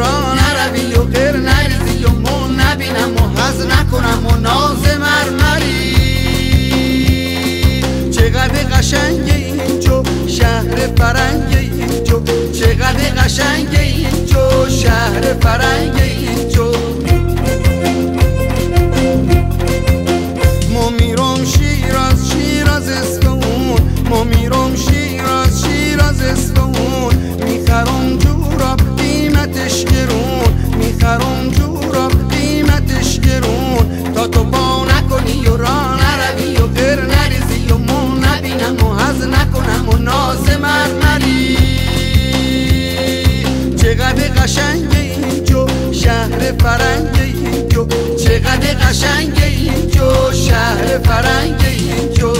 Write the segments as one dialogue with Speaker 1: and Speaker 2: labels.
Speaker 1: را نروی و غیر نریزی و مو نبینم و حز نکنم و ناز مرمری. چقدر قشنگه اینجا شهر فرنگه اینجا، چقدر قشنگه اینجا شهر فرنگه اینجا. ما میرم شیراز شیراز اصفهان، ما میرم شیراز شیراز اصفهان. میخرم جوراب قیمتش گرون، میخرم جوراب قیمتش گرون. تا تو با نکنی و را نروی و غیر نریزی و مو نبینم و حز نکنم و ناز مرمری. چقدر قشنگه اینجا شهر فرنگه اینجا، چقدر قشنگه اینجا شهر فرنگه اینجا.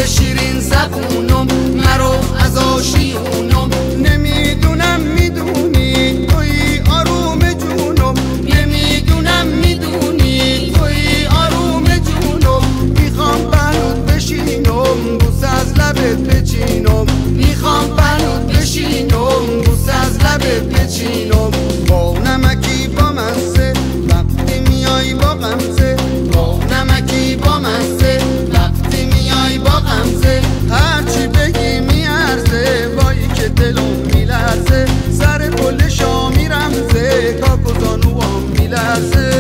Speaker 1: شیرین زبونم مرو از آشیونم، نمیدونم میدونی توی آروم جونم، نمیدونم میدونی توی آروم جونم. میخوام بنود بشینم بوس از لبت بچینم، میخوام بنود بشینم بوس از لبت بچینم. با نمکی با مزه وقتی میای با غمزه، با نمکی با مزه وقتی میای با غمزه. هرچی بگی میارزه وایی که دلم میلرزه، سر کل شامی رمزه کاک و زانوام میلرزه.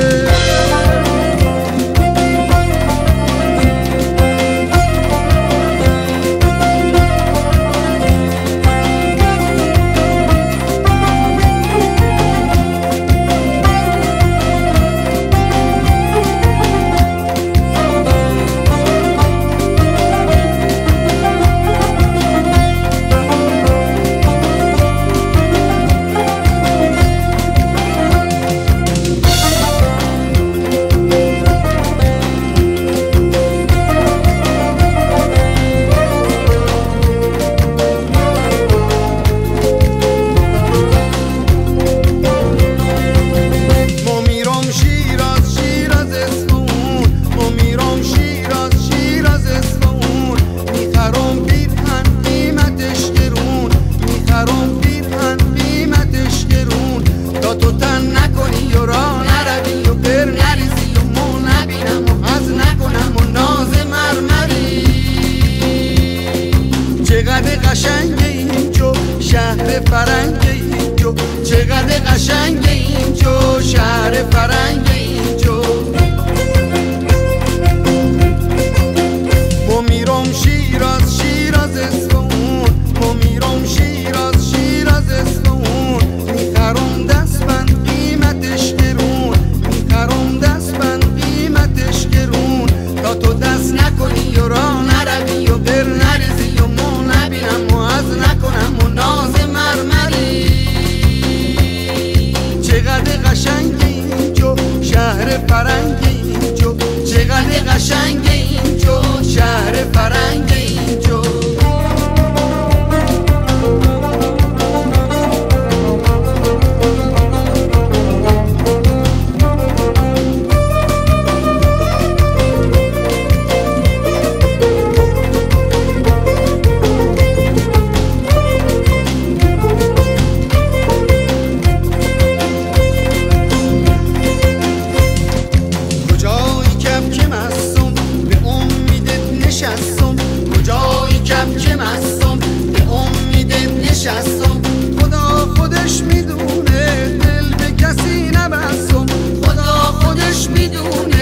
Speaker 1: تو تن نکنی و را نروی و غیر نریزی و مو نبینم و حز نکنم و ناز مرمری. چقدر قشنگه اینجا شهر فرنگه اینجا، چقدر قشنگه اینجا شهر فرنگه اینجا. ما میرم شیراز شیراز اصفهان، ما میرم شیراز شیراز اصفهان. میخرم دستبند قیمتش گرون، میخرم دستبند قیمتش گرون. تا تو دست نکنی و را نروی و غیر نریزی و مو نبینم و حز نکنم و ناز مرمری. چقدر قشنگه اینجا شهر فرنگه اینجا، چقدر قشنگه اینجا شهر فرنگه اینجا. خدا خودش میدونه دل به کسی نبستم، خدا خودش میدونه